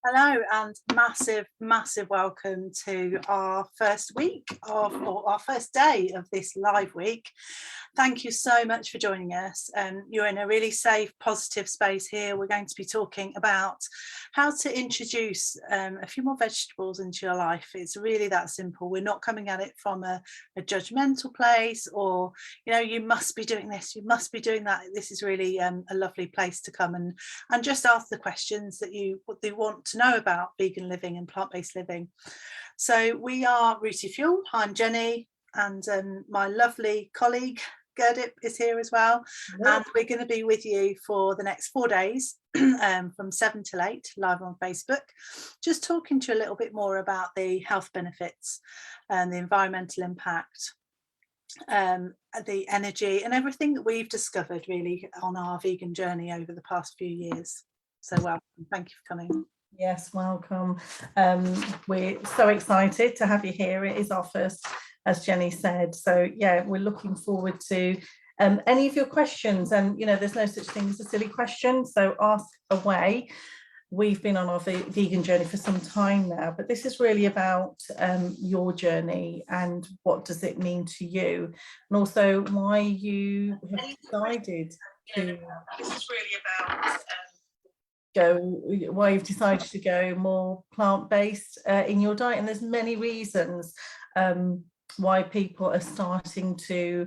Hello and massive welcome to our first week or our first day of this live week. Thank you so much for joining us. You're in a really safe, positive space here. We're going to be talking about how to introduce a few more vegetables into your life. It's really that simple. We're not coming at it from a judgmental place or, you must be doing this, you must be doing that. This is really a lovely place to come and just ask the questions that you want to know about vegan living and plant-based living. So we are Rooty Fuel. I'm Jenny, and my lovely colleague Gerdip is here as well. Yeah. And we're going to be with you for the next 4 days from 7 till 8 live on Facebook, just talking to you a little bit more about the health benefits and the environmental impact, the energy and everything that we've discovered really on our vegan journey over the past few years. So welcome, thank you for coming. Yes, welcome. We're so excited to have you here. It is our first, as Jenny said. So yeah, we're looking forward to any of your questions. And there's no such thing as a silly question, so ask away. We've been on our vegan journey for some time now, but this is really about your journey and what does it mean to you, and also why you have decided to. This is really about why you've decided to go more plant-based in your diet, and there's many reasons why people are starting to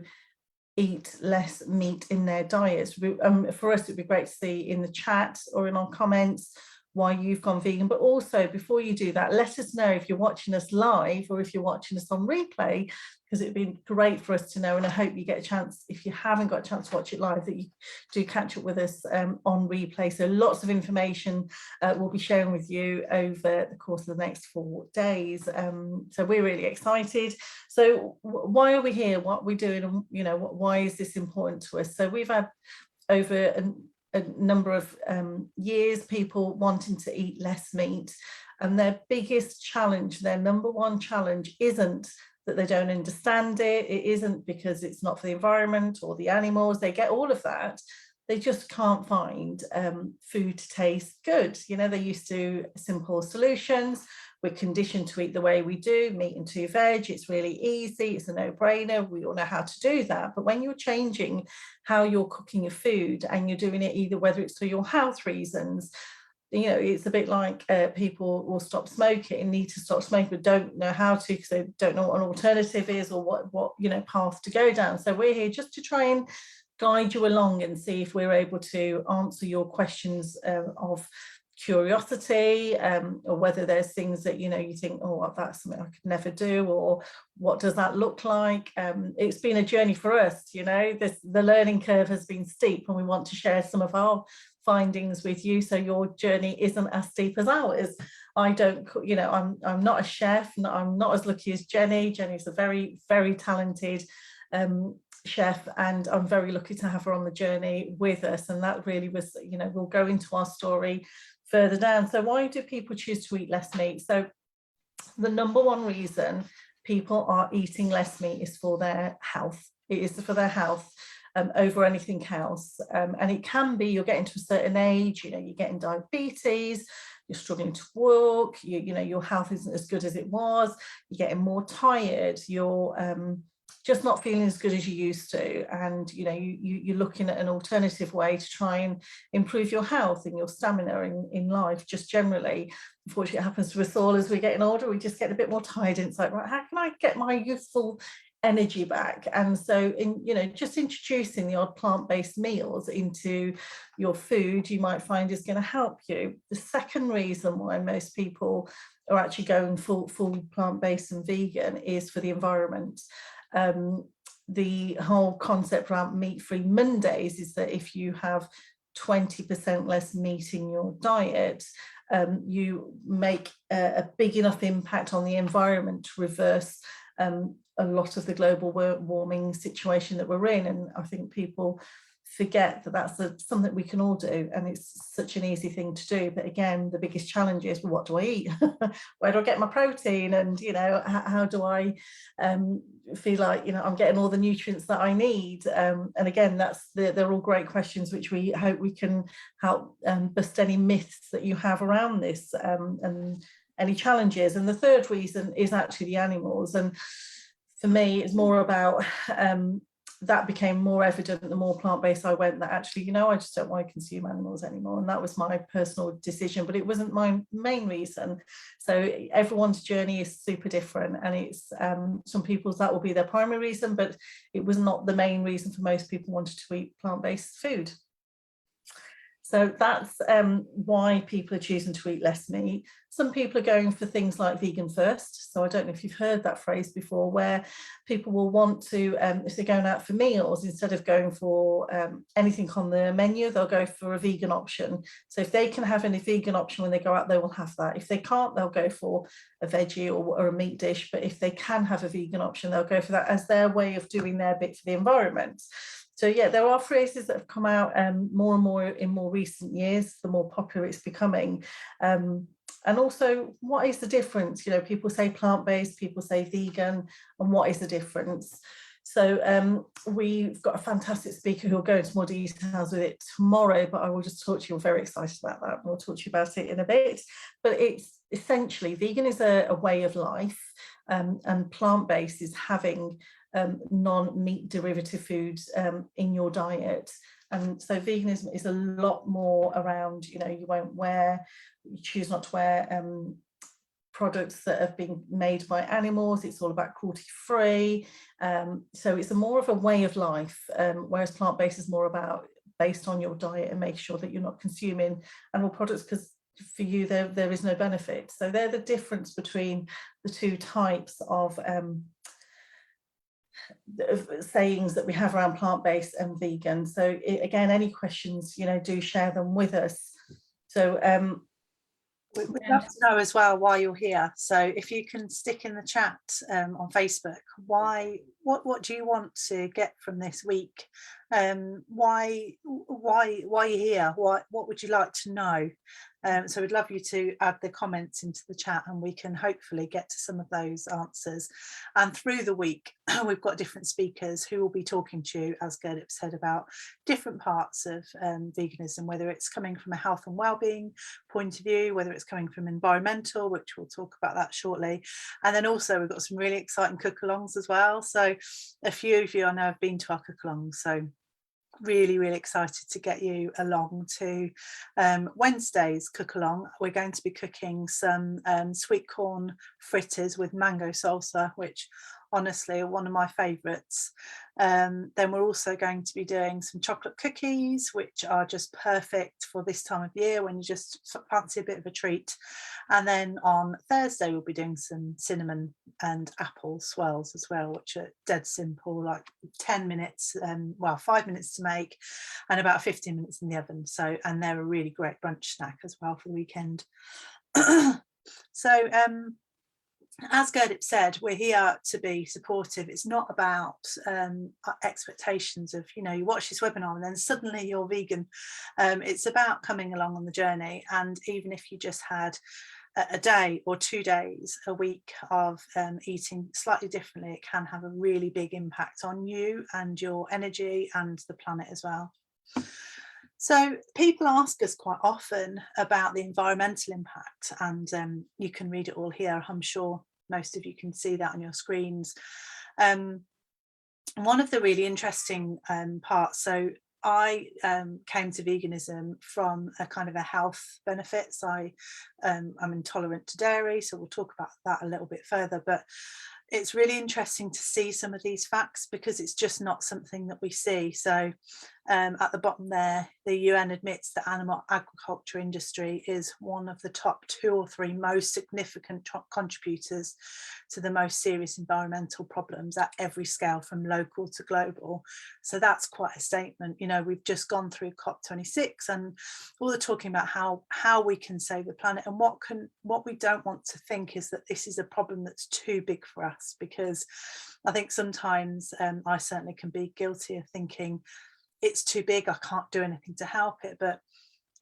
eat less meat in their diets. For us, it'd be great to see in the chat or in our comments why you've gone vegan, but also before you do that, let us know if you're watching us live or if you're watching us on replay, because it'd be great for us to know. And I hope you get a chance, if you haven't got a chance to watch it live, that you do catch up with us on replay. So lots of information we'll be sharing with you over the course of the next 4 days. So we're really excited. So why are we here? What are we doing? And why is this important to us? So we've had over a number of years people wanting to eat less meat, and their biggest challenge, their number one challenge, isn't that they don't understand it. It isn't because it's not for the environment or the animals. They get all of that. They just can't find food to taste good. They're used to simple solutions. We're conditioned to eat the way we do, meat and 2 veg. It's really easy. It's a no-brainer. We all know how to do that. But when you're changing how you're cooking your food and you're doing it either whether it's for your health reasons, it's a bit like people will stop smoking, need to stop smoking, but don't know how to because they don't know what an alternative is or what path to go down. So we're here just to try and guide you along and see if we're able to answer your questions of curiosity, or whether there's things that you think, oh, that's something I could never do, or what does that look like. It's been a journey for us. The learning curve has been steep, and we want to share some of our findings with you so your journey isn't as steep as ours. I'm not a chef, I'm not as lucky as Jenny. Jenny's a very, very talented chef, and I'm very lucky to have her on the journey with us. And that really was, we'll go into our story further down. So why do people choose to eat less meat? So the number one reason people are eating less meat is for their health. It is for their health over anything else. And it can be you're getting to a certain age, you're getting diabetes, you're struggling to walk, your health isn't as good as it was, you're getting more tired, you're just not feeling as good as you used to, and you're looking at an alternative way to try and improve your health and your stamina in life just generally. Unfortunately, it happens to us all as we're getting older. We just get a bit more tired, and it's like, right, how can I get my youthful energy back? And so just introducing the odd plant-based meals into your food, you might find is going to help you. The second reason why most people are actually going full plant-based and vegan is for the environment. The whole concept around meat-free Mondays is that if you have 20% less meat in your diet, you make a big enough impact on the environment to reverse a lot of the global warming situation that we're in. And I think people forget that that's something we can all do, and it's such an easy thing to do. But again, the biggest challenge is, well, what do I eat? Where do I get my protein? And how do I feel like I'm getting all the nutrients that I need? And again, they're all great questions which we hope we can help bust any myths that you have around this, and any challenges. And the third reason is actually the animals, and for me it's more about that became more evident the more plant-based I went, that actually, I just don't want to consume animals anymore. And that was my personal decision, but it wasn't my main reason. So everyone's journey is super different, and it's some people's that will be their primary reason, but it was not the main reason for most people wanted to eat plant-based food. So that's why people are choosing to eat less meat. Some people are going for things like vegan first. So I don't know if you've heard that phrase before, where people will want to, if they're going out for meals, instead of going for anything on the menu, they'll go for a vegan option. So if they can have any vegan option when they go out, they will have that. If they can't, they'll go for a veggie or a meat dish. But if they can have a vegan option, they'll go for that as their way of doing their bit for the environment. So yeah, there are phrases that have come out more and more in more recent years, the more popular it's becoming. And also, what is the difference? People say plant-based, people say vegan, and what is the difference? So we've got a fantastic speaker who will go into more details with it tomorrow, but I will just talk to you. I'm very excited about that. We'll talk to you about it in a bit. But it's essentially, vegan is a way of life, and plant-based is having non-meat derivative foods in your diet. And so veganism is a lot more around, you choose not to wear products that have been made by animals. It's all about cruelty-free. So it's more of a way of life, whereas plant-based is more about based on your diet and make sure that you're not consuming animal products, because for you there is no benefit. So they're the difference between the two types of sayings that we have around plant-based and vegan. So again, any questions, do share them with us. So we'd love to know as well why you're here. So if you can stick in the chat on Facebook, what do you want to get from this week? Why are you here? What would you like to know? So we'd love you to add the comments into the chat, and we can hopefully get to some of those answers. And through the week, we've got different speakers who will be talking to you, as Gerdip said, about different parts of veganism, whether it's coming from a health and well-being point of view, whether it's coming from environmental, which we'll talk about that shortly. And then also we've got some really exciting cook-alongs as well. So a few of you I know have been to our cook-alongs, so really excited to get you along to Wednesday's cook along. We're going to be cooking some sweet corn fritters with mango salsa, which honestly are one of my favorites. Then we're also going to be doing some chocolate cookies, which are just perfect for this time of year when you just fancy a bit of a treat. And then on Thursday we'll be doing some cinnamon and apple swirls as well, which are dead simple, like 10 minutes, 5 minutes to make and about 15 minutes in the oven. So, and they're a really great brunch snack as well for the weekend. So as Gerdip said, we're here to be supportive. It's not about expectations of, you watch this webinar and then suddenly you're vegan. It's about coming along on the journey. And even if you just had a day or 2 days a week of eating slightly differently, it can have a really big impact on you and your energy and the planet as well. So people ask us quite often about the environmental impact, and you can read it all here. I'm sure most of you can see that on your screens. One of the really interesting parts, so I came to veganism from a kind of a health benefits. I'm intolerant to dairy, so we'll talk about that a little bit further, but it's really interesting to see some of these facts because it's just not something that we see. So at the bottom there, the UN admits the animal agriculture industry is one of the top 2 or 3 most significant contributors to the most serious environmental problems at every scale, from local to global. So that's quite a statement. We've just gone through COP26 and all the talking about how we can save the planet, and what we don't want to think is that this is a problem that's too big for us, because I think sometimes I certainly can be guilty of thinking it's too big, I can't do anything to help it, but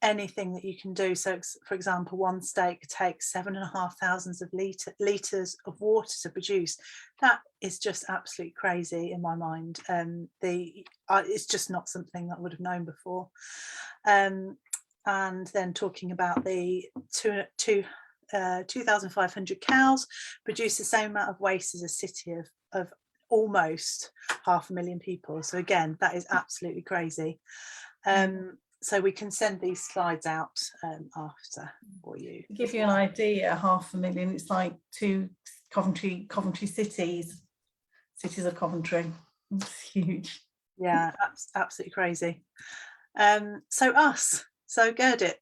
anything that you can do. So for example, one steak takes 7,500 litres of water to produce. That is just absolutely crazy in my mind. It's just not something that I would have known before. And then talking about the 2,500 cows produce the same amount of waste as a city of almost 500,000 people. So again, that is absolutely crazy. So we can send these slides out after for you. To give you an idea, 500,000, it's like 2 Coventry cities of Coventry. It's huge. Yeah, absolutely crazy. So Gurdip,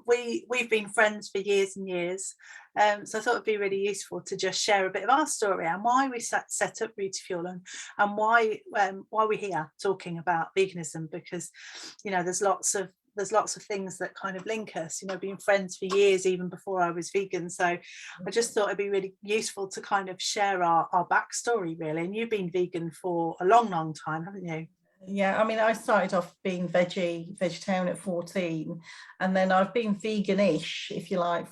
we've been friends for years and years. So I thought it'd be really useful to just share a bit of our story and why we set up Rooty Fuel, and why we're here talking about veganism, because, you know, there's lots of things that kind of link us, you know, being friends for years, even before I was vegan. So I just thought it'd be really useful to kind of share our backstory, really. And you've been vegan for a long time, haven't you? Yeah, I mean, I started off being vegetarian at 14, and then I've been veganish, if you like,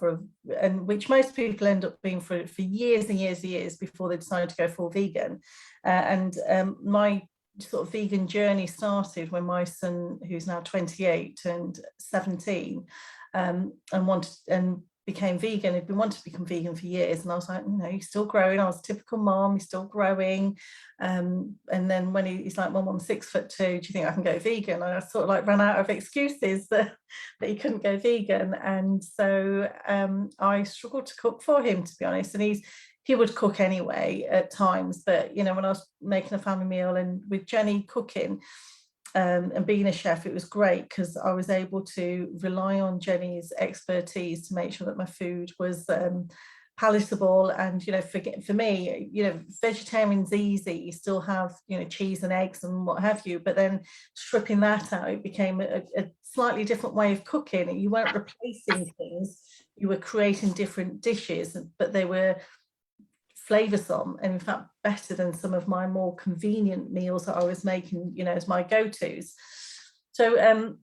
and which most people end up being for years and years before they decide to go full vegan. My sort of vegan journey started when my son, who's now 28, turned 17, and became vegan. He'd been wanting to become vegan for years, and I was like, no, he's still growing. I was a typical mom, he's still growing. And then when he's like, Mum, I'm 6'2", do you think I can go vegan? And I sort of like ran out of excuses that he couldn't go vegan. And so I struggled to cook for him, to be honest. And he would cook anyway at times, but, you know, when I was making a family meal and with Jenny cooking, and being a chef, it was great because I was able to rely on Jenny's expertise to make sure that my food was palatable. And, you know, for me, you know, vegetarian's easy. You still have, you know, cheese and eggs and what have you, but then stripping that out, it became a slightly different way of cooking. You weren't replacing things, you were creating different dishes, but they were flavoursome and in fact better than some of my more convenient meals that I was making, you know, as my go-tos. So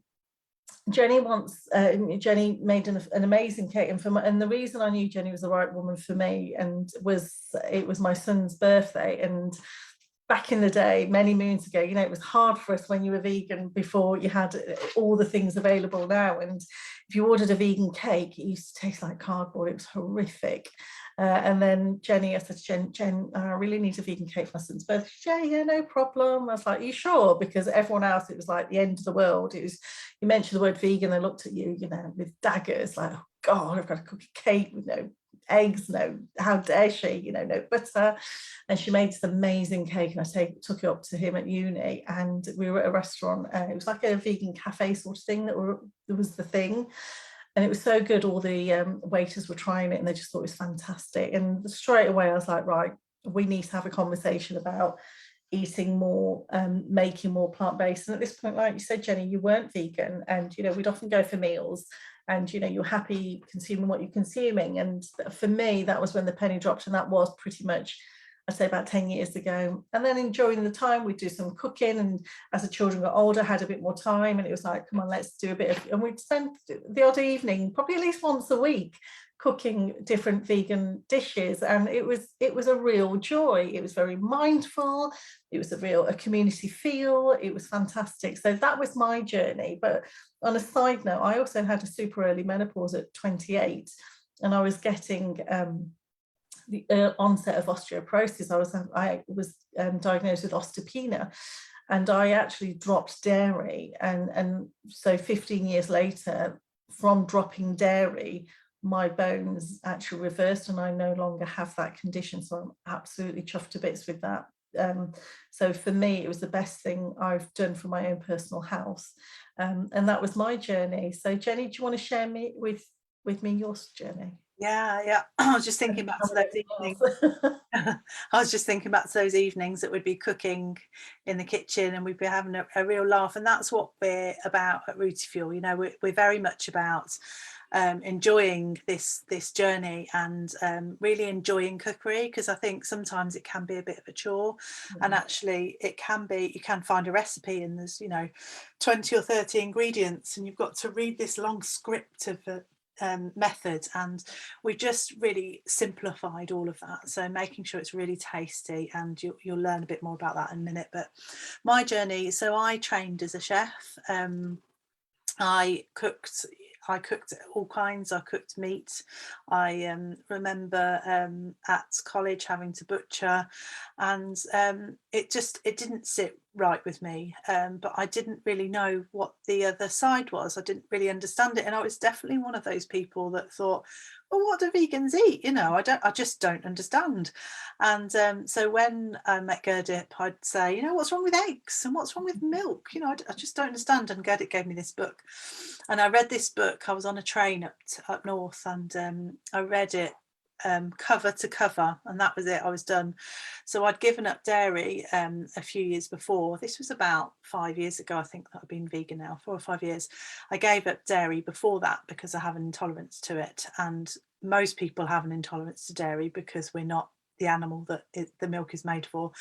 Jenny made an amazing cake, and the reason I knew Jenny was the right woman for me and it was my son's birthday. And back in the day, many moons ago, you know, it was hard for us when you were vegan before you had all the things available now. And if you ordered a vegan cake, it used to taste like cardboard. It was horrific. And then Jenny, I said to Jen, I really need a vegan cake for my son's birthday. Yeah, no problem. I was like, you sure? Because everyone else, it was like the end of the world. It was, you mentioned the word vegan, they looked at you, you know, with daggers, like, oh God, I've got to cook a cake with no eggs, no, how dare she, you know, no butter. And she made this amazing cake, and I took it up to him at uni, and we were at a restaurant. It was like a vegan cafe sort of thing that was the thing. And it was so good. All the waiters were trying it and they just thought it was fantastic. And straight away I was like, right, we need to have a conversation about eating more, making more plant-based. And at this point, like you said, Jenny, you weren't vegan, and, you know, we'd often go for meals and, you know, you're happy consuming what you're consuming. And for me, that was when the penny dropped, and that was pretty much, I'd say, about 10 years ago. And then enjoying the time, we'd do some cooking, and as the children got older, had a bit more time, and it was like, come on, let's do a bit of, and we'd spend the odd evening, probably at least once a week, cooking different vegan dishes. And it was a real joy. It was very mindful. It was a community feel. It was fantastic. So that was my journey. But on a side note, I also had a super early menopause at 28, and I was getting the onset of osteoporosis. I was diagnosed with osteopenia, and I actually dropped dairy. And so 15 years later, from dropping dairy, my bones actually reversed, and I no longer have that condition. So I'm absolutely chuffed to bits with that. So for me, it was the best thing I've done for my own personal health. And that was my journey. So Jenny, do you want to share with me your journey? Yeah. I was just thinking back to those evenings. I was just thinking back to those evenings that we'd be cooking in the kitchen, and we'd be having a real laugh. And that's what we're about at Rooty Fuel. You know, we're very much about enjoying this journey and really enjoying cookery, because I think sometimes it can be a bit of a chore, and actually it can be, you can find a recipe and there's 20 or 30 ingredients and you've got to read this long script of methods, and we've just really simplified all of that, so making sure it's really tasty, and you'll learn a bit more about that in a minute. But my journey, so I trained as a chef. I cooked all kinds. I cooked meat. I remember at college having to butcher, and it didn't sit right with me, but I didn't really know what the other side was. I didn't really understand it, and I was definitely one of those people that thought, well, what do vegans eat? I just don't understand. And so when I met Gerdip, I'd say, what's wrong with eggs and what's wrong with milk? I just don't understand. And Gerdip gave me this book, and I read this book. I was on a train up north, and I read it cover to cover, and that was it. I was done. So I'd given up dairy a few years before. This was about 5 years ago, I think, that I've been vegan now, 4 or 5 years. I gave up dairy before that because I have an intolerance to it, and most people have an intolerance to dairy because we're not the animal that the milk is made for.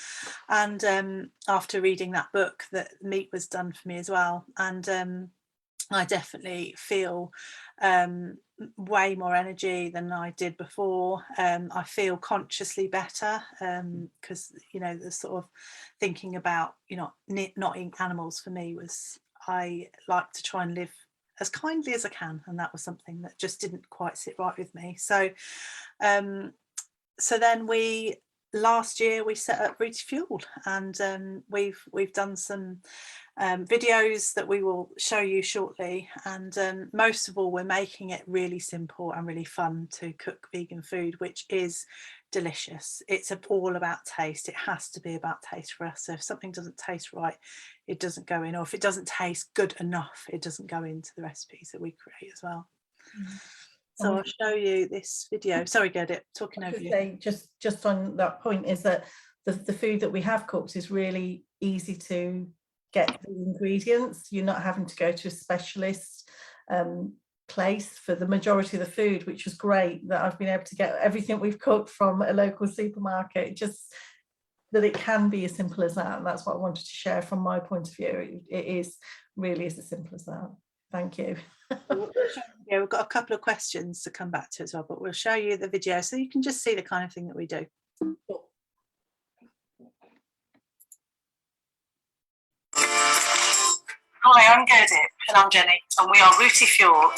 And after reading that book, that meat was done for me as well. And I definitely feel way more energy than I did before. I feel consciously better because the sort of thinking about not eating animals for me was, I like to try and live as kindly as I can, and that was something that just didn't quite sit right with me. So then last year we set up Rooty Fuel, and we've done some videos that we will show you shortly, and most of all, we're making it really simple and really fun to cook vegan food, which is delicious. It's all about taste. It has to be about taste for us. So if something doesn't taste right, it doesn't go in, or if it doesn't taste good enough, it doesn't go into the recipes that we create as well. So I'll show you this video. Sorry, Gerdip, talking over you. Just on that point, is that the food that we have cooked is really easy to get the ingredients. You're not having to go to a specialist place for the majority of the food, which was great that I've been able to get everything we've cooked from a local supermarket. Just that it can be as simple as that, and that's what I wanted to share from my point of view. It is really as simple as that. Thank you. Yeah, we've got a couple of questions to come back to as well, but we'll show you the video so you can just see the kind of thing that we do. Hi, I'm Gerdip. And I'm Jenny. And we are Rooty Fuel.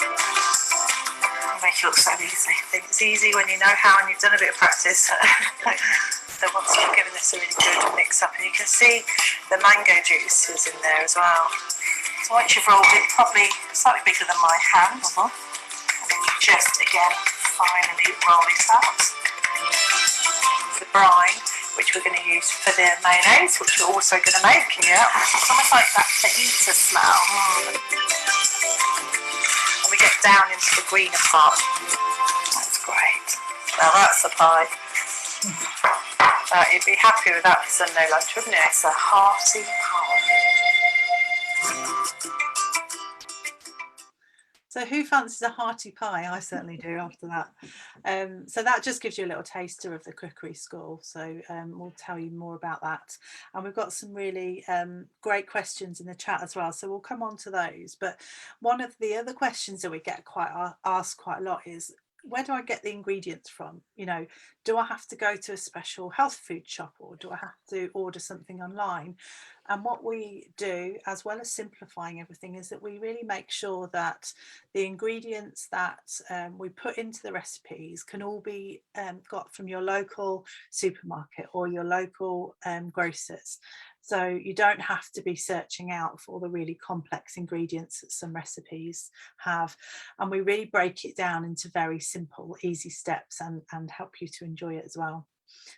Make it look so easy. I think it's easy when you know how and you've done a bit of practice. So once you've given this a really good mix up, and you can see the mango juice is in there as well. So once you've rolled it, probably slightly bigger than my hand, and then you just again finally roll it out. The brine, which we're going to use for the mayonnaise, which we're also going to make. Yeah, it's almost like that fajita smell. And we get down into the greener part. That's great. Now that's a pie. You'd be happy with that for Sunday lunch, wouldn't it? It's a hearty pie. So who fancies a hearty pie? I certainly do after that. So that just gives you a little taster of the cookery school. So we'll tell you more about that. And we've got some really great questions in the chat as well. So we'll come on to those. But one of the other questions that we get asked quite a lot is, where do I get the ingredients from? Do I have to go to a special health food shop, or do I have to order something online? And what we do, as well as simplifying everything, is that we really make sure that the ingredients that we put into the recipes can all be got from your local supermarket or your local grocers. So you don't have to be searching out for all the really complex ingredients that some recipes have. And we really break it down into very simple, easy steps and help you to enjoy it as well.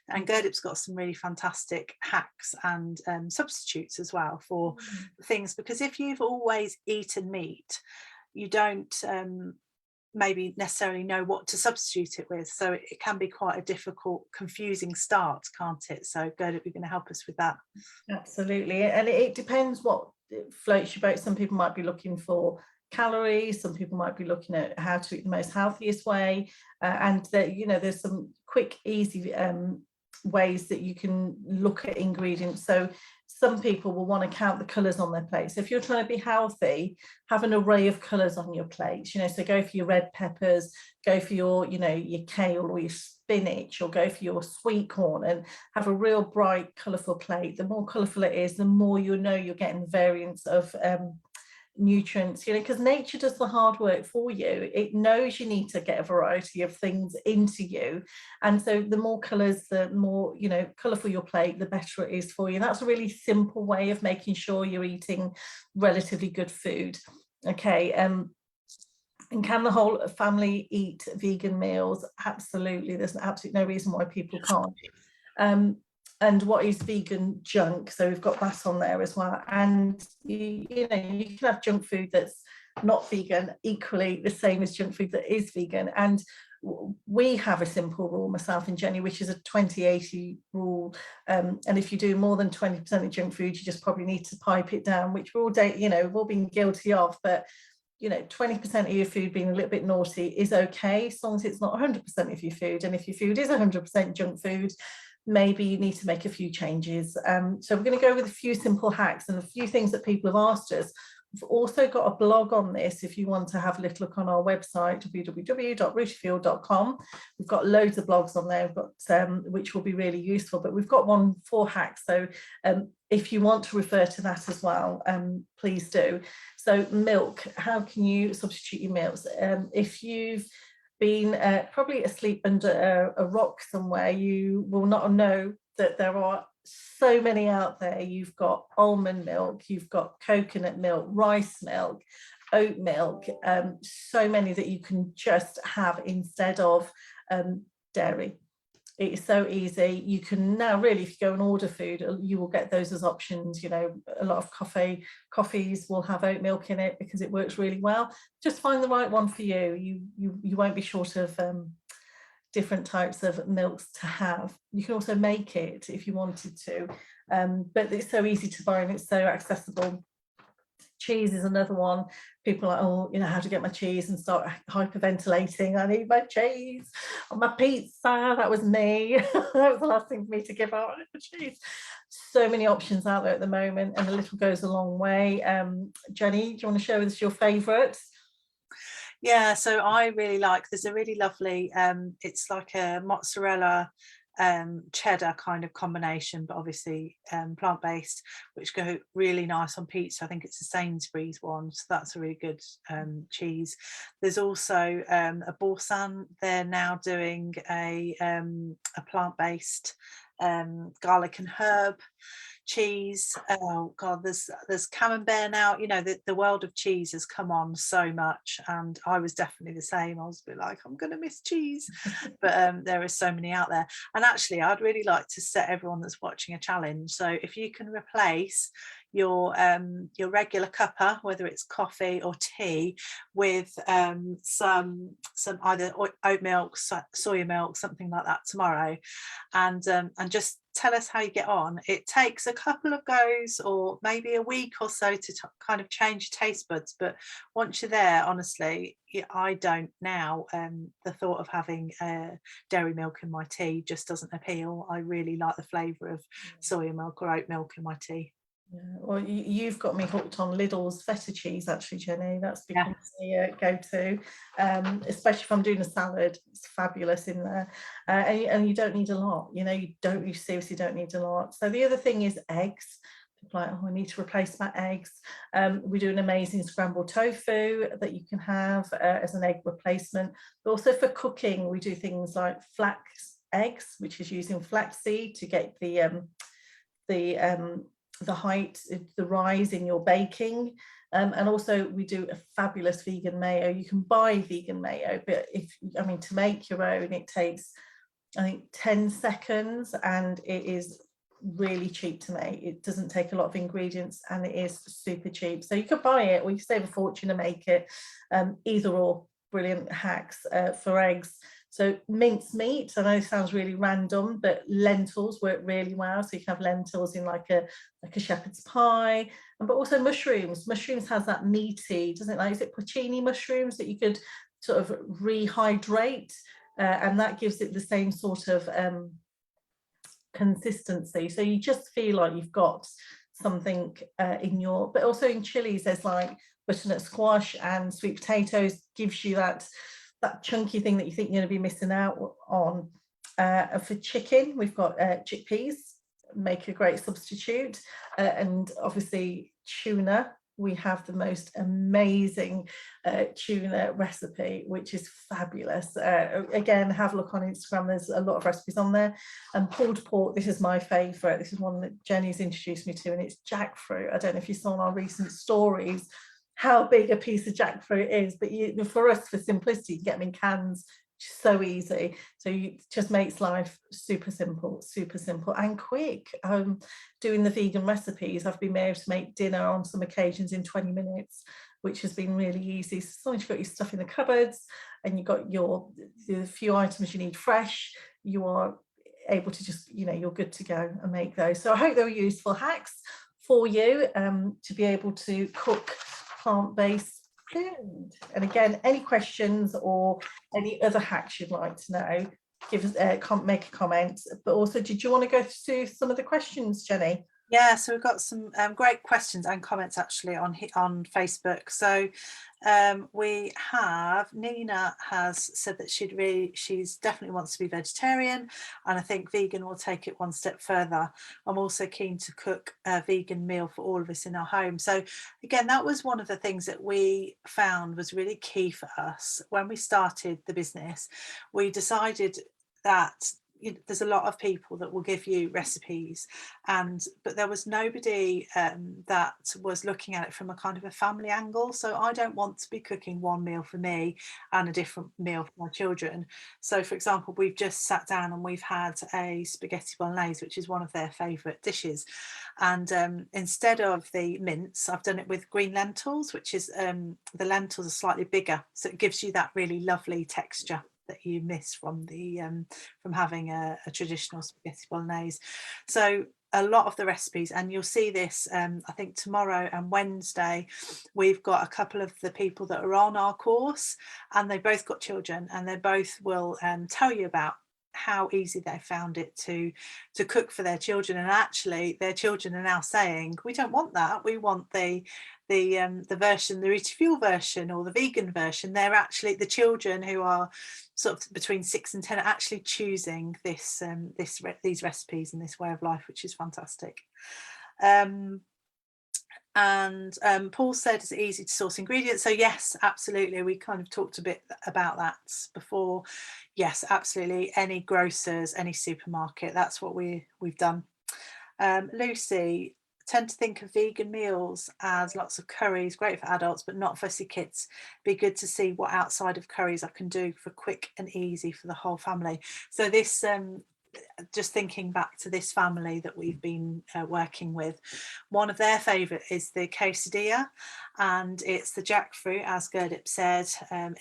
And Gerdip's got some really fantastic hacks and substitutes as well for things, because if you've always eaten meat, you don't maybe necessarily know what to substitute it with. So it can be quite a difficult, confusing start, can't it? So Gerdip, you're going to help us with that. Absolutely. And it depends what floats your boat. Some people might be looking for calories, some people might be looking at how to eat the most healthiest way, and that, you know, there's some quick, easy ways that you can look at ingredients. So some people will want to count the colours on their plate. So if you're trying to be healthy, have an array of colours on your plates, you know, so go for your red peppers, go for your, you know, your kale or your spinach, or go for your sweet corn, and have a real bright, colourful plate. The more colourful it is, the more you know you're getting variants of nutrients, you know, because nature does the hard work for you. It knows you need to get a variety of things into you, and so the more colors, the more, you know, colorful your plate, the better it is for you. And that's a really simple way of making sure you're eating relatively good food. Okay. And can the whole family eat vegan meals? Absolutely. There's absolutely no reason why people can't. And what is vegan junk? So we've got that on there as well. And you know, you can have junk food that's not vegan equally the same as junk food that is vegan. And we have a simple rule, myself and Jenny, which is a 20-80 rule. And if you do more than 20% of junk food, you just probably need to pipe it down, which we're all, you know, we've all been guilty of. But you know, 20% of your food being a little bit naughty is okay, as long as it's not 100% of your food. And if your food is 100% junk food, maybe you need to make a few changes. So we're going to go with a few simple hacks and a few things that people have asked us. We've also got a blog on this if you want to have a little look on our website, www.rootyfield.com. We've got loads of blogs on there, we've got, which will be really useful, but we've got one for hacks. So if you want to refer to that as well, please do. So milk, how can you substitute your milks? If you've been probably asleep under a rock somewhere, you will not know that there are so many out there. You've got almond milk, you've got coconut milk, rice milk, oat milk, so many that you can just have instead of dairy. It's so easy. You can now really, if you go and order food, you will get those as options. You know, a lot of coffees will have oat milk in it because it works really well. Just find the right one for you. You won't be short of different types of milks to have. You can also make it if you wanted to, but it's so easy to buy and it's so accessible. Cheese is another one. People are like, oh, you know, how to get my cheese, and start hyperventilating. I need my cheese on my pizza. That was me. That was the last thing for me to give out. Cheese. So many options out there at the moment, and a little goes a long way. Jenny, do you want to share with us your favourites? Yeah, so I really like, there's a really lovely, it's like a mozzarella cheddar kind of combination, but obviously plant-based, which go really nice on pizza. I think it's a Sainsbury's one, so that's a really good cheese. There's also a Boursin. They're now doing a plant-based garlic and herb cheese. Oh god, there's camembert now. You know, the world of cheese has come on so much, and I was definitely the same. I was a bit like, I'm gonna miss cheese. But there are so many out there, and actually I'd really like to set everyone that's watching a challenge. So if you can replace your regular cuppa, whether it's coffee or tea, with some either oat milk, soya milk, something like that tomorrow, and just tell us how you get on. It takes a couple of goes or maybe a week or so to kind of change your taste buds, but once you're there, honestly, I don't now. The thought of having dairy milk in my tea just doesn't appeal. I really like the flavour of soya milk or oat milk in my tea. Yeah, well, you've got me hooked on Lidl's feta cheese, actually, Jenny. That's become the go-to, especially if I'm doing a salad. It's fabulous in there, and you don't need a lot. You know, you seriously don't need a lot. So the other thing is eggs. People are like, oh, I need to replace my eggs. We do an amazing scrambled tofu that you can have as an egg replacement. But also for cooking, we do things like flax eggs, which is using flaxseed to get the height, the rise in your baking. And also we do a fabulous vegan mayo. You can buy vegan mayo, but to make your own, it takes, I think, 10 seconds, and it is really cheap to make. It doesn't take a lot of ingredients, and it is super cheap. So you could buy it, or you save a fortune and make it. Either or, brilliant hacks for eggs. So minced meat, I know it sounds really random, but lentils work really well. So you can have lentils in like a shepherd's pie, but also mushrooms. Mushrooms has that meaty, doesn't it? Like, is it porcini mushrooms that you could sort of rehydrate, and that gives it the same sort of consistency. So you just feel like you've got something in your, but also in chilies, there's like butternut squash and sweet potatoes, gives you that chunky thing that you think you're going to be missing out on. For chicken, we've got chickpeas, make a great substitute, and obviously tuna. We have the most amazing tuna recipe, which is fabulous. Again, have a look on Instagram, there's a lot of recipes on there. And pulled pork, this is my favourite. This is one that Jenny's introduced me to, and it's jackfruit. I don't know if you saw in our recent stories how big a piece of jackfruit is, but for us, for simplicity, you can get them in cans, so easy. So it just makes life super simple and quick. Doing the vegan recipes, I've been able to make dinner on some occasions in 20 minutes, which has been really easy. So as long as you've got your stuff in the cupboards and you've got the few items you need fresh, you are able to just, you're good to go and make those. So I hope they were useful hacks for you to be able to cook plant-based food. And again, any questions or any other hacks you'd like to know, give us make a comment. But also, did you want to go through some of the questions, Jenny? Yeah, so we've got some great questions and comments actually on Facebook. So we have, Nina has said that she's definitely wants to be vegetarian, and I think vegan will take it one step further. I'm also keen to cook a vegan meal for all of us in our home. So again, that was one of the things that we found was really key for us when we started the business. We decided that there's a lot of people that will give you recipes, but there was nobody that was looking at it from a kind of a family angle. So I don't want to be cooking one meal for me and a different meal for my children. So for example, we've just sat down and we've had a spaghetti bolognese, which is one of their favorite dishes, and instead of the mince, I've done it with green lentils, which is the lentils are slightly bigger, so it gives you that really lovely texture that you miss from having a traditional spaghetti bolognese. So a lot of the recipes, and you'll see this I think tomorrow and Wednesday, we've got a couple of the people that are on our course, and they both got children, and they both will tell you about how easy they found it to cook for their children. And actually their children are now saying, we don't want that, we want the version, the Rita Fuel version or the vegan version. They're actually, the children who are sort of between 6 and 10 are actually choosing these recipes and this way of life, which is fantastic. And Paul said it's easy to source ingredients. So yes, absolutely. We kind of talked a bit about that before. Yes, absolutely. Any grocers, any supermarket, that's what we've done. Lucy, tend to think of vegan meals as lots of curries, great for adults, but not fussy kids. Be good to see what outside of curries I can do for quick and easy for the whole family. So this, just thinking back to this family that we've been working with, one of their favourite is the quesadilla, and it's the jackfruit, as Gerdip said,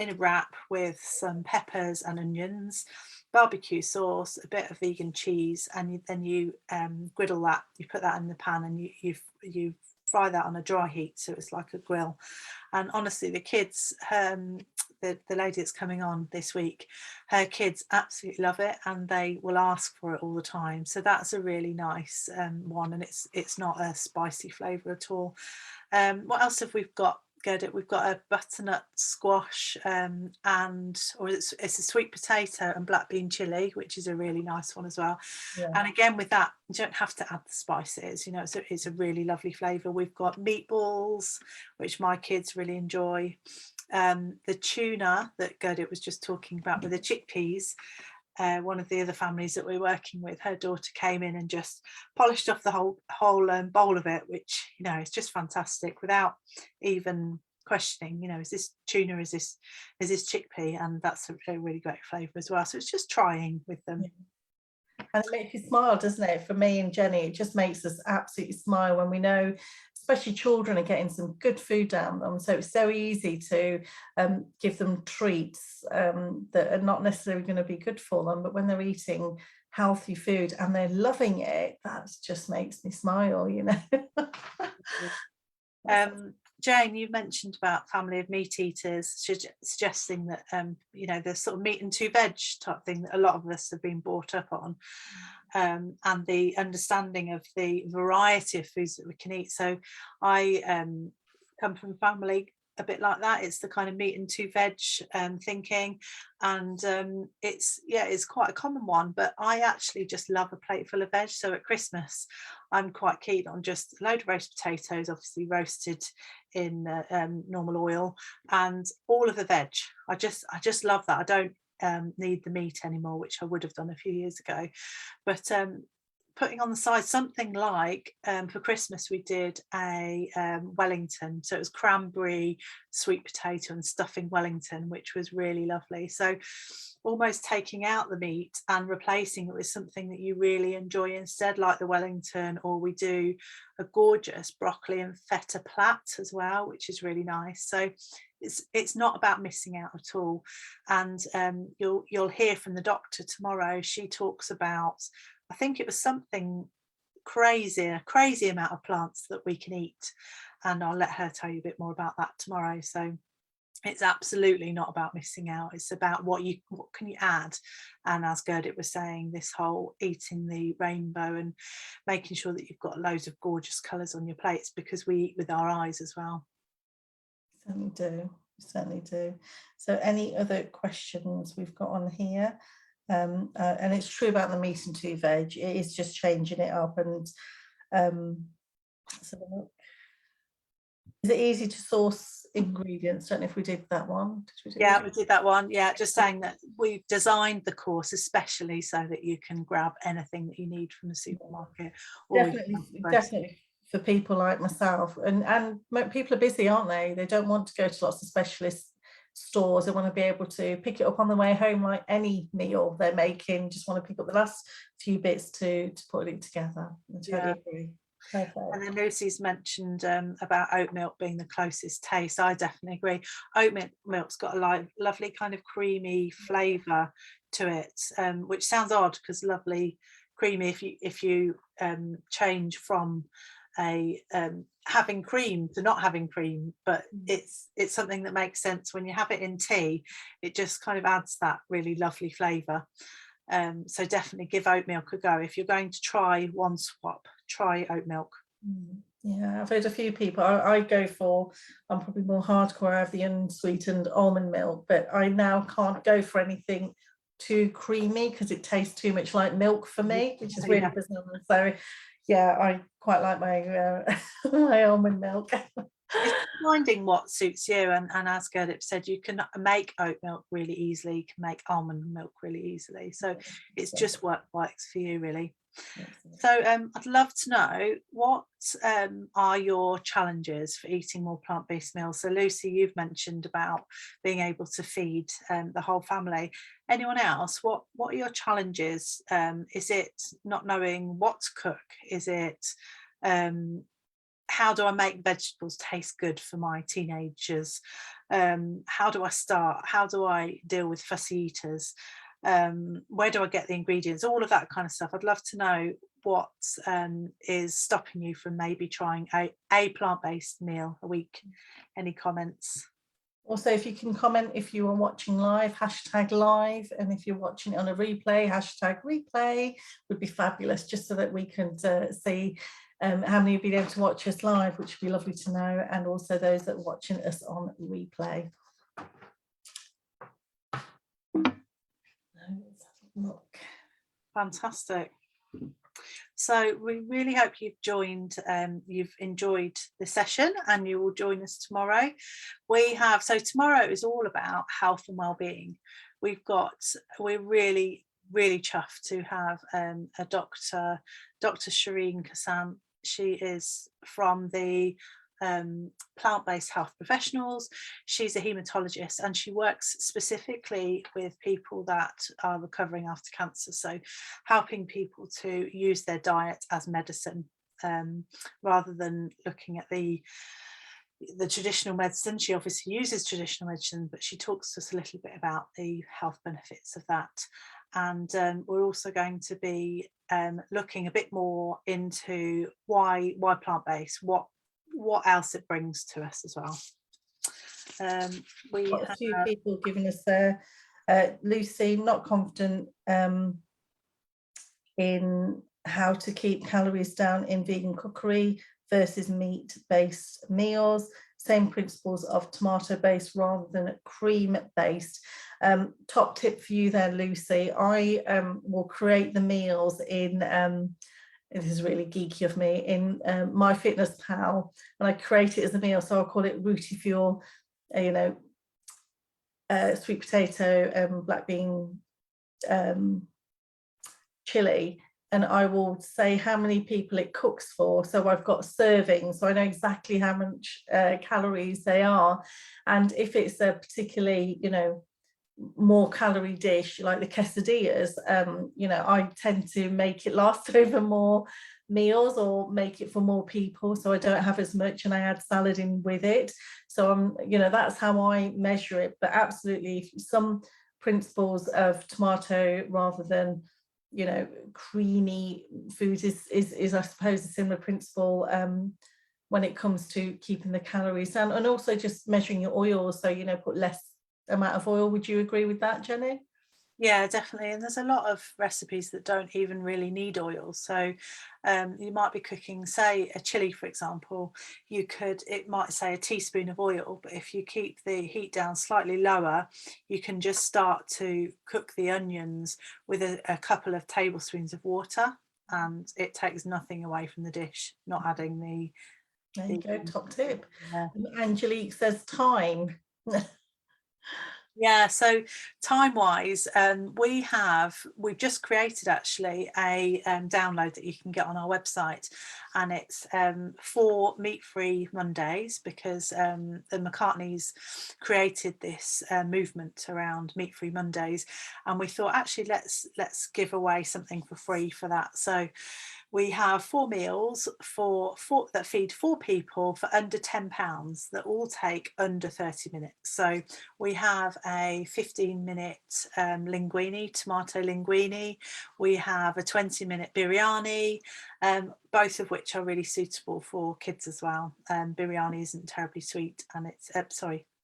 in a wrap with some peppers and onions, barbecue sauce, a bit of vegan cheese, and then you griddle that. You put that in the pan and you fry that on a dry heat, so it's like a grill. And honestly, the kids, the lady that's coming on this week, her kids absolutely love it, and they will ask for it all the time. So that's a really nice one, and it's not a spicy flavour at all. What else have we got? We've got a butternut squash, or it's a sweet potato and black bean chili, which is a really nice one as well. Yeah. And again, with that, you don't have to add the spices. It's a really lovely flavour. We've got meatballs, which my kids really enjoy. The tuna that Gerdit was just talking about with the chickpeas. One of the other families that we're working with, her daughter came in and just polished off the whole bowl of it, which is just fantastic without even questioning, is this tuna, is this chickpea, and that's a really great flavour as well. So it's just trying with them. And it makes you smile, doesn't it? For me and Jenny, it just makes us absolutely smile when we know, especially children are getting some good food down them, so it's so easy to give them treats that are not necessarily going to be good for them, but when they're eating healthy food and they're loving it, that just makes me smile, you know. Jane, you mentioned about family of meat eaters, suggesting that you know, the sort of meat and two veg type thing that a lot of us have been brought up on, and the understanding of the variety of foods that we can eat. So I come from a family a bit like that. It's the kind of meat and two veg thinking, and it's quite a common one, but I actually just love a plate full of veg. So at Christmas I'm quite keen on just a load of roast potatoes, obviously roasted in normal oil, and all of the veg. I just love that. I don't need the meat anymore, which I would have done a few years ago, but putting on the side something like for Christmas we did a Wellington, so it was cranberry, sweet potato and stuffing Wellington, which was really lovely. So almost taking out the meat and replacing it with something that you really enjoy instead, like the Wellington. Or we do a gorgeous broccoli and feta plat as well, which is really nice. So it's not about missing out at all. And you'll hear from the doctor tomorrow. She talks about, I think it was something crazy, a crazy amount of plants that we can eat, and I'll let her tell you a bit more about that tomorrow. So it's absolutely not about missing out. It's about what can you add. And as Gerdit was saying, this whole eating the rainbow and making sure that you've got loads of gorgeous colours on your plates, because we eat with our eyes as well. Certainly do. So any other questions we've got on here? And it's true about the meat and two veg, it is just changing it up. And so is it easy to source ingredients? Don't know if we did that one. Yeah, we did that one. Yeah, just saying that we've designed the course especially so that you can grab anything that you need from the supermarket. Definitely for people like myself, and people are busy, aren't they? They don't want to go to lots of specialist stores. They want to be able to pick it up on the way home, like any meal they're making. Just want to pick up the last few bits to put it together. I totally agree. Perfect. And then Lucy's mentioned about oat milk being the closest taste. I definitely agree. Oat milk's got a lovely kind of creamy flavour to it, which sounds odd because lovely creamy. If you change from a having cream to not having cream, but it's something that makes sense when you have it in tea. It just kind of adds that really lovely flavour. So definitely give oat milk a go. If you're going to try one swap, try oat milk. Yeah, I've heard a few people. I'm probably more hardcore. I have the unsweetened almond milk, but I now can't go for anything too creamy because it tastes too much like milk for me, which is really bizarre. So yeah, I quite like my my almond milk. It's finding what suits you, and as Gerdit said, you can make oat milk really easily, you can make almond milk really easily, so it's just what works for you really. So I'd love to know what are your challenges for eating more plant-based meals. So Lucy, you've mentioned about being able to feed the whole family. Anyone else, what are your challenges? Is it not knowing what to cook? Is it how do I make vegetables taste good for my teenagers? How do I start? How do I deal with fussy eaters? Where do I get the ingredients? All of that kind of stuff. I'd love to know what is stopping you from maybe trying a plant-based meal a week. Any comments? Also, if you can comment if you are watching live, #live, and if you're watching it on a replay, #replay would be fabulous, just so that we can see how many have been able to watch us live, which would be lovely to know, and also those that are watching us on replay. Look. Fantastic. So we really hope you've enjoyed the session, and you will join us tomorrow. So tomorrow is all about health and well-being. We're really chuffed to have a Dr. Shireen Kassam. She is from the plant-based health professionals. She's a hematologist, and she works specifically with people that are recovering after cancer, so helping people to use their diet as medicine. rather than looking at the traditional medicine. She obviously uses traditional medicine, but she talks to us a little bit about the health benefits of that. And we're also going to be looking a bit more into why plant-based, what else it brings to us as well. We Got a have few people giving us Lucy, not confident in how to keep calories down in vegan cookery versus meat-based meals. Same principles of tomato-based rather than cream-based. Top tip for you there, Lucy. I will create the meals in, this is really geeky of me, in MyFitnessPal, and I create it as a meal, so I'll call it Rooty Fuel, you know, sweet potato, black bean, chili, and I will say how many people it cooks for. So I've got servings, so I know exactly how much calories they are. And if it's a particularly, you know, more calorie dish like the quesadillas, you know, I tend to make it last over more meals or make it for more people, so I don't have as much, and I add salad in with it. So I'm, you know, that's how I measure it. But absolutely, some principles of tomato rather than, you know, creamy foods is I suppose a similar principle when it comes to keeping the calories down, and also just measuring your oils. So, you know, put less amount of oil. Would you agree with that, Jenny? Yeah, definitely. And there's a lot of recipes that don't even really need oil. So you might be cooking, say, a chili, for example. It might say a teaspoon of oil, but if you keep the heat down slightly lower, you can just start to cook the onions with a couple of tablespoons of water, and it takes nothing away from the dish, not adding the. There you go, top tip. Yeah. Angelique says time. Yeah, so time-wise, we've just created actually a download that you can get on our website, and it's for meat-free Mondays, because the McCartneys created this movement around meat-free Mondays, and we thought actually let's give away something for free for that. So we have 4 meals that feed 4 people for under £10 that all take under 30 minutes. So we have a 15-minute linguine, tomato linguine. We have a 20-minute biryani, both of which are really suitable for kids as well. Biryani isn't terribly sweet, and it's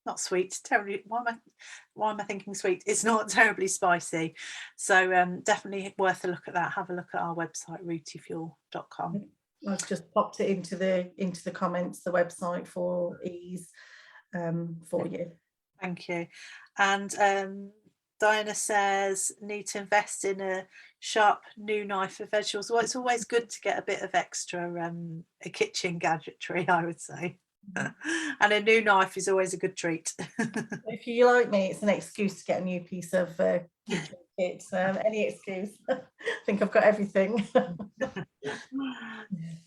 not sweet, terribly, why am I thinking sweet? It's not terribly spicy. So definitely worth a look at that. Have a look at our website, rootyfuel.com. I've just popped it into the comments, the website for ease for you. Thank you. And Diana says, need to invest in a sharp new knife for vegetables. Well, it's always good to get a bit of extra a kitchen gadgetry, I would say. And a new knife is always a good treat. If you like me, it's an excuse to get a new piece of kitchen kit. Any excuse. I think I've got everything.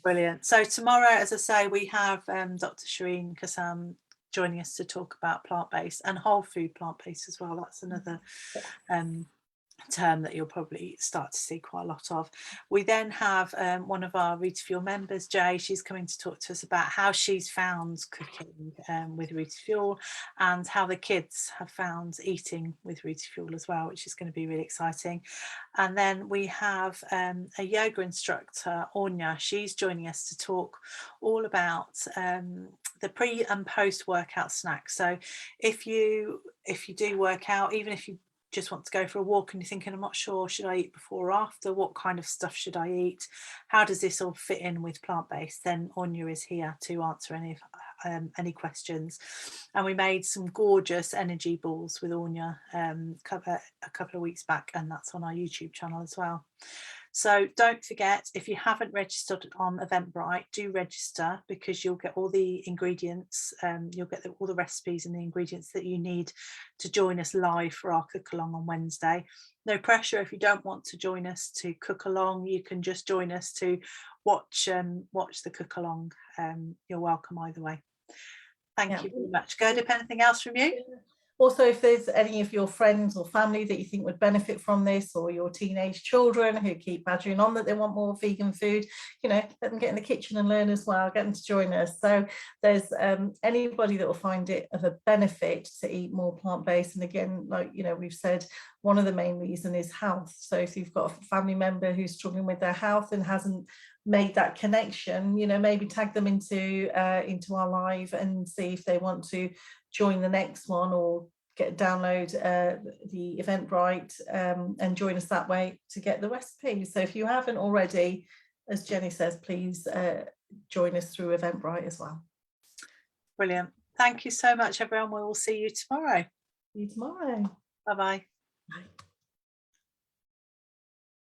Brilliant. So tomorrow, as I say, we have Dr. Shireen Kassam joining us to talk about plant-based and whole food plant-based as well. That's another term that you'll probably start to see quite a lot of. We then have one of our Rooty Fuel members, Jay. She's coming to talk to us about how she's found cooking with Rooty Fuel, and how the kids have found eating with Rooty Fuel as well, which is going to be really exciting. And then we have a yoga instructor, Anya. She's joining us to talk all about the pre and post workout snacks. So if you do work out, even if you just want to go for a walk and you're thinking, I'm not sure, should I eat before or after? What kind of stuff should I eat? How does this all fit in with plant-based? Then Anya is here to answer any questions. And we made some gorgeous energy balls with Anya a couple of weeks back, and that's on our YouTube channel as well. So don't forget, if you haven't registered on Eventbrite, do register, because you'll get all the ingredients, you'll get all the recipes and the ingredients that you need to join us live for our cook along on Wednesday. No pressure if you don't want to join us to cook along. You can just join us to watch the cook along. You're welcome either way. Thank you very much. Gerdip, anything else from you? Also, if there's any of your friends or family that you think would benefit from this, or your teenage children who keep badgering on that they want more vegan food, you know, let them get in the kitchen and learn as well, get them to join us. So there's anybody that will find it of a benefit to eat more plant-based. And again, like, you know, we've said, one of the main reasons is health. So if you've got a family member who's struggling with their health and hasn't made that connection, you know, maybe tag them into our live and see if they want to join the next one, or download the Eventbrite and join us that way to get the recipes. So if you haven't already, as Jenny says, please join us through Eventbrite as well. Brilliant. Thank you so much, everyone. We will see you tomorrow. See you tomorrow. Bye-bye. Bye.